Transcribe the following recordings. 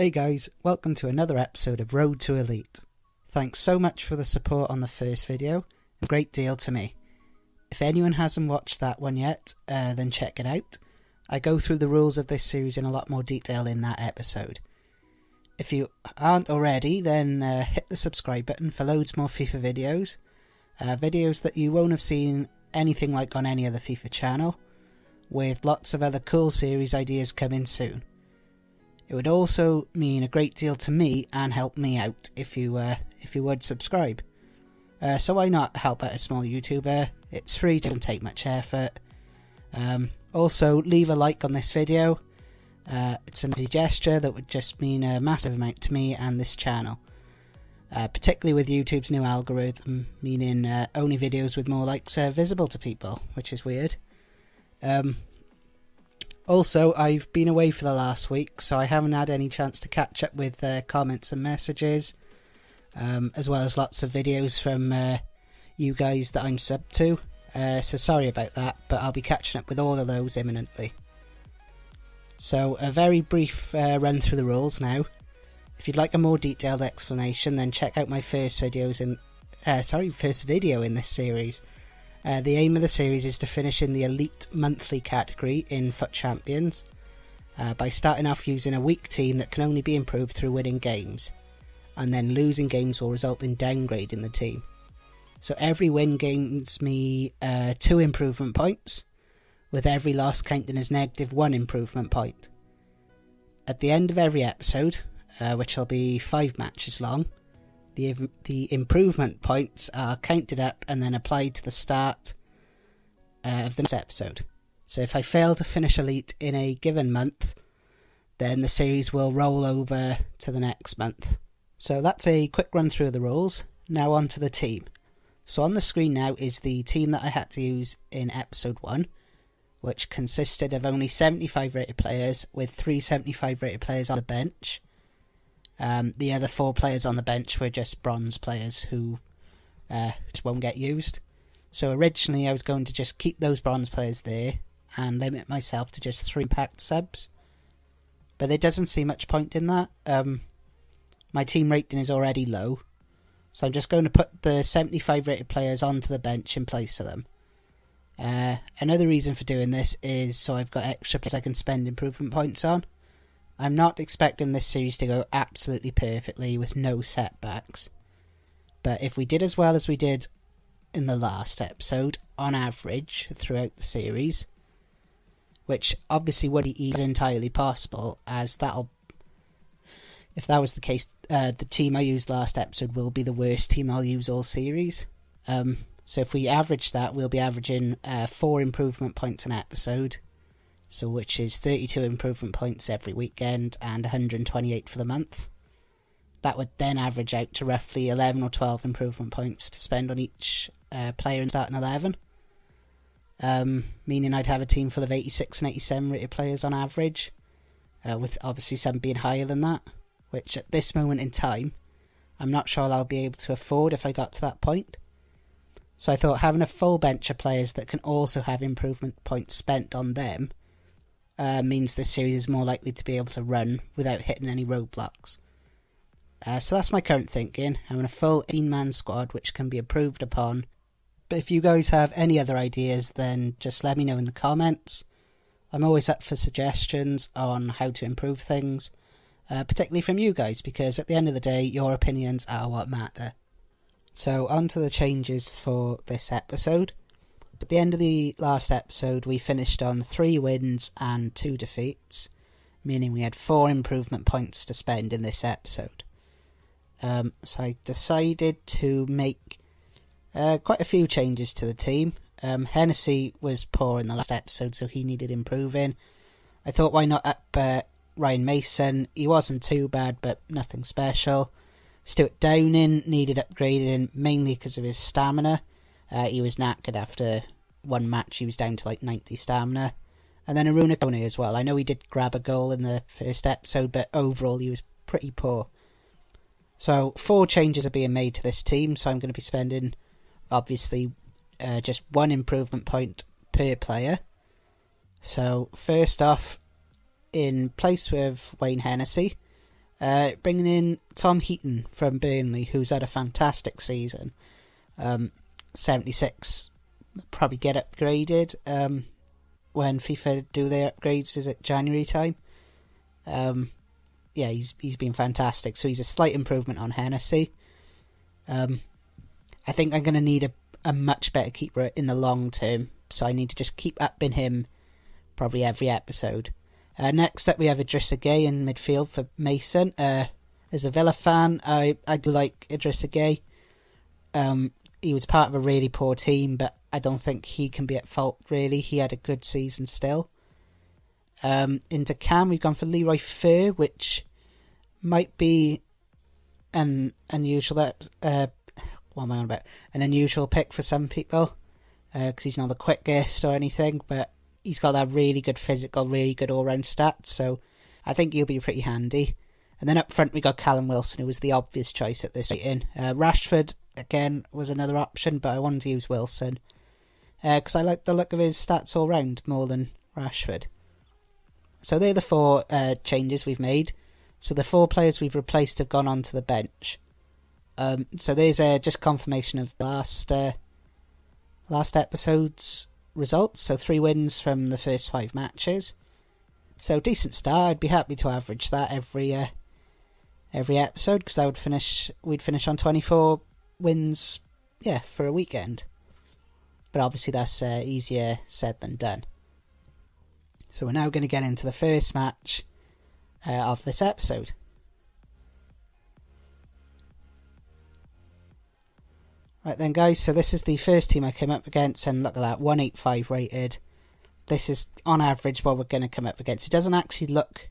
Hey guys, welcome to another episode of Road to Elite. Thanks so much for the support on the first video, a great deal to me. If anyone hasn't watched that one yet, then check it out. I go through the rules of this series in a lot more detail in that episode. If you aren't already, then hit the subscribe button for loads more FIFA videos. Videos that you won't have seen anything like on any other FIFA channel, with lots of other cool series ideas coming soon. It would also mean a great deal to me and help me out if you would subscribe. So why not help out a small YouTuber? It's free, doesn't take much effort. Also, leave a like on this video. It's a gesture that would just mean a massive amount to me and this channel. Particularly with YouTube's new algorithm, meaning only videos with more likes are visible to people, which is weird. Also, I've been away for the last week, so I haven't had any chance to catch up with comments and messages, as well as lots of videos from you guys that I'm subbed to. So sorry about that, but I'll be catching up with all of those imminently. So a very brief run through the rules now. If you'd like a more detailed explanation, then check out my first video in this series. The aim of the series is to finish in the Elite Monthly category in FUT Champions by starting off using a weak team that can only be improved through winning games, and then losing games will result in downgrading the team. So every win gains me 2 improvement points, with every loss counting as -1 improvement point. At the end of every episode, which will be 5 matches long, the improvement points are counted up and then applied to the start of the next episode. So if I fail to finish Elite in a given month, then the series will roll over to the next month. So that's a quick run through of the rules. Now on to the team. So on the screen now is the team that I had to use in episode 1, which consisted of only 75 rated players with 3 75 rated players on the bench. The other 4 players on the bench were just bronze players who just won't get used. So originally I was going to just keep those bronze players there and limit myself to just 3 impact subs. But there doesn't seem much point in that. My team rating is already low. So I'm just going to put the 75 rated players onto the bench in place of them. Another reason for doing this is so I've got extra players I can spend improvement points on. I'm not expecting this series to go absolutely perfectly with no setbacks. But if we did as well as we did in the last episode, on average, throughout the series, which obviously wouldn't be entirely possible, as if that was the case, the team I used last episode will be the worst team I'll use all series. So if we average that, we'll be averaging 4 improvement points an episode. So which is 32 improvement points every weekend and 128 for the month. That would then average out to roughly 11 or 12 improvement points to spend on each player in starting 11. Meaning I'd have a team full of 86 and 87 rated players on average, with obviously some being higher than that, which at this moment in time, I'm not sure I'll be able to afford if I got to that point. So I thought having a full bench of players that can also have improvement points spent on them means this series is more likely to be able to run without hitting any roadblocks. So that's my current thinking. I'm in a full 18-man squad which can be improved upon. But if you guys have any other ideas, then just let me know in the comments. I'm always up for suggestions on how to improve things, particularly from you guys, because at the end of the day, your opinions are what matter. So on to the changes for this episode. At the end of the last episode, we finished on 3 wins and 2 defeats, meaning we had 4 improvement points to spend in this episode. So I decided to make quite a few changes to the team. Hennessy was poor in the last episode, so he needed improving. I thought, why not up Ryan Mason? He wasn't too bad, but nothing special. Stuart Downing needed upgrading, mainly because of his stamina. He was knackered after one match. He was down to like 90 stamina. And then Aruna Kone as well. I know he did grab a goal in the first episode, but overall he was pretty poor. So 4 changes are being made to this team. So I'm going to be spending, obviously, just 1 improvement point per player. So first off, in place with Wayne Hennessy, Bringing in Tom Heaton from Burnley, who's had a fantastic season. 76 probably get upgraded when FIFA do their upgrades. Is it January time? Yeah, he's been fantastic. So he's a slight improvement on Hennessy. I think I'm going to need a much better keeper in the long term, so I need to just keep upping him probably every episode. Next up we have Idrissa Gueye in midfield for Mason. As a Villa fan, I do like Idrissa Gueye. He was part of a really poor team, but I don't think he can be at fault really. He had a good season still. Into Cam, we've gone for Leroy Fer, which might be an unusual an unusual pick for some people, because he's not the quickest or anything, but he's got that really good physical, really good all-round stats, so I think he'll be pretty handy. And then up front we got Callum Wilson, who was the obvious choice at this meeting. Rashford, again, was another option, but I wanted to use Wilson, because I like the look of his stats all round more than Rashford. So they're the four changes we've made. So the 4 players we've replaced have gone onto the bench. So there's just confirmation of last episode's results. So 3 wins from the first 5 matches. So decent start. I'd be happy to average that every episode, because we'd finish on 24 wins, for a weekend. But obviously that's easier said than done. So we're now going to get into the first match of this episode. Right then, guys, so this is the first team I came up against, and look at that, 185 rated. This is on average what we're going to come up against. It doesn't actually look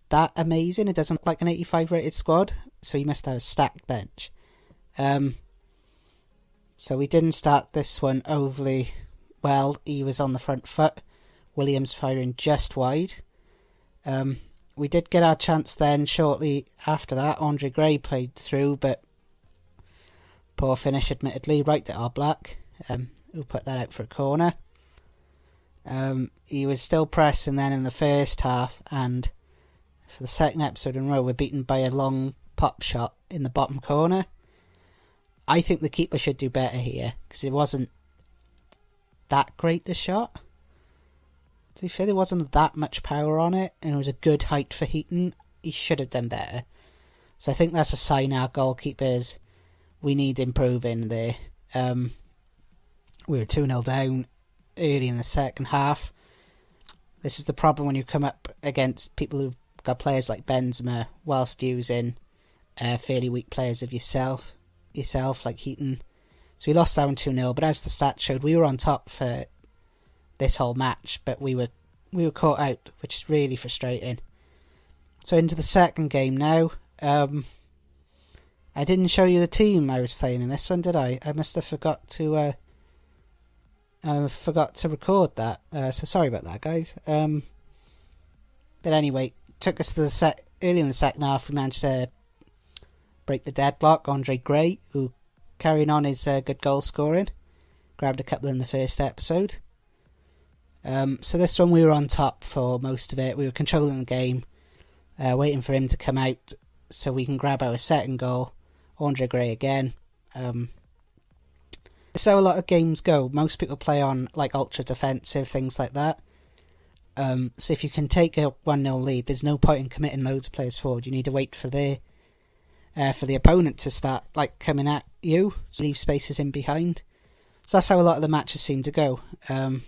that amazing. It doesn't look like an 85 rated squad, so he must have a stacked bench. So we didn't start this one overly well. He was on the front foot. Williams firing just wide. We did get our chance then shortly after that. Andre Gray played through, but poor finish admittedly, right at Oblak, who put that out for a corner. He was still pressing then in the first half, and for the second episode in a row we're beaten by a long pop shot in the bottom corner. I think the keeper should do better here, because it wasn't that great a shot. To be fair, there wasn't that much power on it, and it was a good height for Heaton. He should have done better. So I think that's a sign our goalkeepers, we need improving there. We were 2-0 down early in the second half. This is the problem when you come up against people who've got players like Benzema, whilst using fairly weak players of yourself like Heaton. So we lost that one 2-0, but as the stats showed, we were on top for this whole match, but we were caught out, which is really frustrating. So into the second game now. I didn't show you the team I was playing in this one, did I? I must have forgot to record that. So sorry about that, guys. But anyway, took us to the early in the second half. We managed to break the deadlock. Andre Gray, who carrying on his good goal scoring, grabbed a couple in the first episode. So this one we were on top for most of it. We were controlling the game, waiting for him to come out so we can grab our second goal. Andre Gray again. So a lot of games go. Most people play on like ultra defensive, things like that. So if you can take a 1-0 lead, there's no point in committing loads of players forward. You need to wait for the opponent to start like coming at you, so leave spaces in behind. So that's how a lot of the matches seem to go. So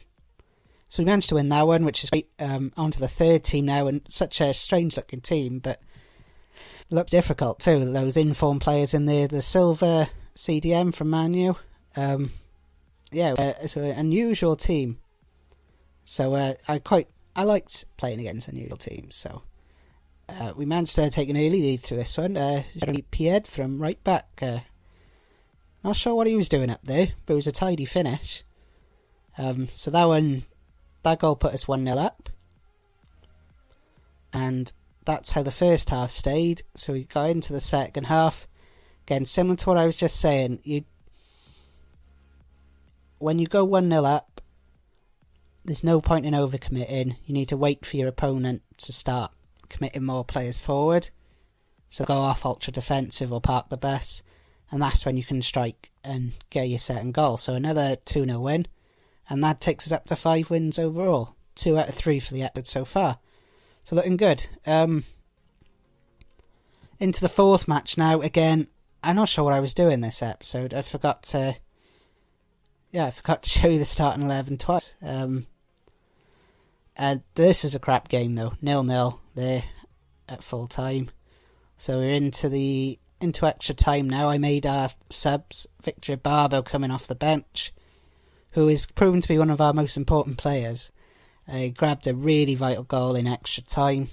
we managed to win that one, which is great. On to the third team now, and such a strange looking team, but looks difficult too. Those inform players in there, the Silva CDM from Man U. It's an unusual team. So I liked playing against unusual teams. So we managed to take an early lead through this one. Jeremy Pied from right back. Not sure what he was doing up there, but it was a tidy finish. So that goal put us 1-0 up. And that's how the first half stayed. So we got into the second half. Again, similar to what I was just saying, when you go 1-0 up, there's no point in overcommitting. You need to wait for your opponent to start committing more players forward. So go off ultra defensive or park the bus, and that's when you can strike and get your second goal. So another 2-0 win, and that takes us up to 5 wins overall. 2 out of 3 for the episode so far. So looking good. Into the fourth match now. Again, I'm not sure what I was doing this episode. I forgot to show you the starting 11 twice. This is a crap game though. 0-0 there at full time. So we're into extra time now. I made our subs. Victor Barbo coming off the bench, who is proven to be one of our most important players. He grabbed a really vital goal in extra time,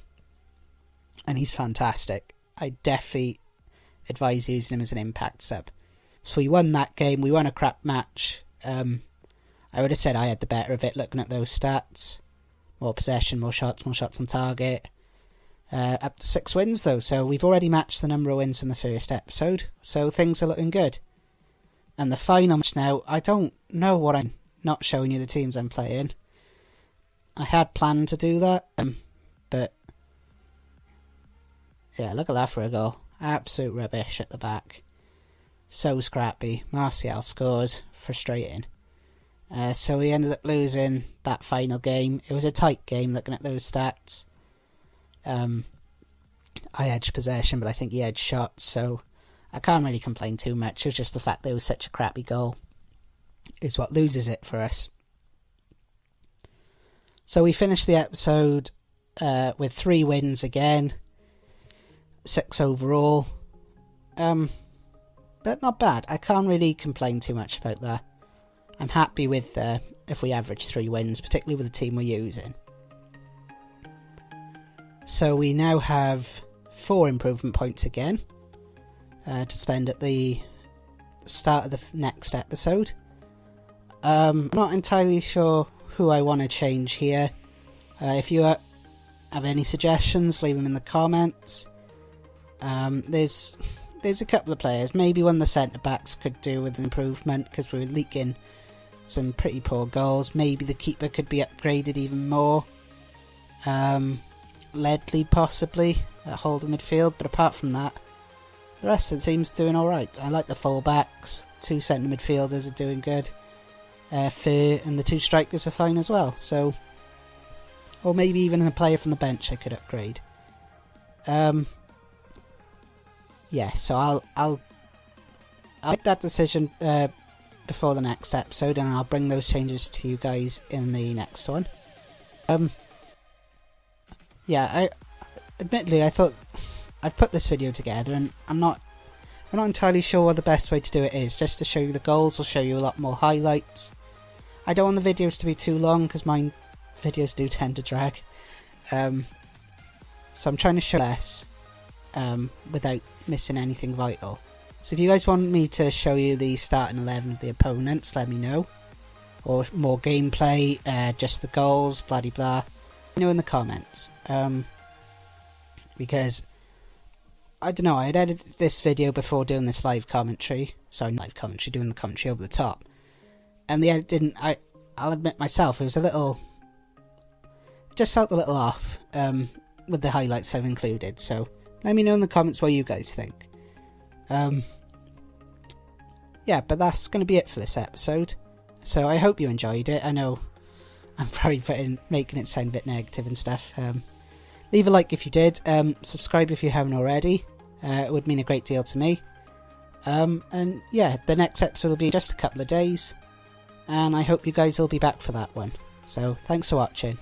and he's fantastic. I definitely advise using him as an impact sub. So we won that game. We won a crap match. I would have said I had the better of it looking at those stats. More possession, more shots on target. Up to 6 wins though, so we've already matched the number of wins in the first episode, so things are looking good. And the final match now, I don't know what I'm not showing you the teams I'm playing. I had planned to do that, but yeah, look at that for a goal. Absolute rubbish at the back. So scrappy. Martial scores. Frustrating. So we ended up losing that final game. It was a tight game looking at those stats. I edged possession, but I think he edged shots, so I can't really complain too much. It was just the fact that it was such a crappy goal is what loses it for us. So we finished the episode with 3 wins again. 6 overall. But not bad. I can't really complain too much about that. I'm happy with if we average 3 wins, particularly with the team we're using. So we now have 4 improvement points again to spend at the start of the next episode. Not entirely sure who I want to change here. If you have any suggestions, leave them in the comments. There's a couple of players. Maybe one of the centre-backs could do with an improvement because we're leaking some pretty poor goals. Maybe the keeper could be upgraded even more. Ledley possibly at holding midfield, but apart from that, the rest of the team's doing alright. I like the full-backs. 2 centre midfielders are doing good. Fur and the 2 strikers are fine as well. So, or maybe even a player from the bench I could upgrade. Yeah, so I'll make that decision before the next episode, and I'll bring those changes to you guys in the next one. Yeah, admittedly I thought I've put this video together, and I'm not entirely sure what the best way to do it is. Just to show you the goals, I'll show you a lot more highlights. I don't want the videos to be too long because my videos do tend to drag. So I'm trying to show less without missing anything vital. So if you guys want me to show you the starting 11 of the opponents, let me know. Or more gameplay, just the goals, blah blah blah. Let me know in the comments. Because I don't know, I had edited this video before doing this live commentary. Sorry, not live commentary, doing the commentary over the top. And the edit didn't, I'll admit myself, it was a little, just felt a little off with the highlights I've included. So let me know in the comments what you guys think. Yeah, but that's going to be it for this episode. So I hope you enjoyed it. I know I'm probably making it sound a bit negative and stuff. Leave a like if you did. Subscribe if you haven't already. It would mean a great deal to me. And yeah, the next episode will be in just a couple of days. And I hope you guys will be back for that one. So thanks for watching.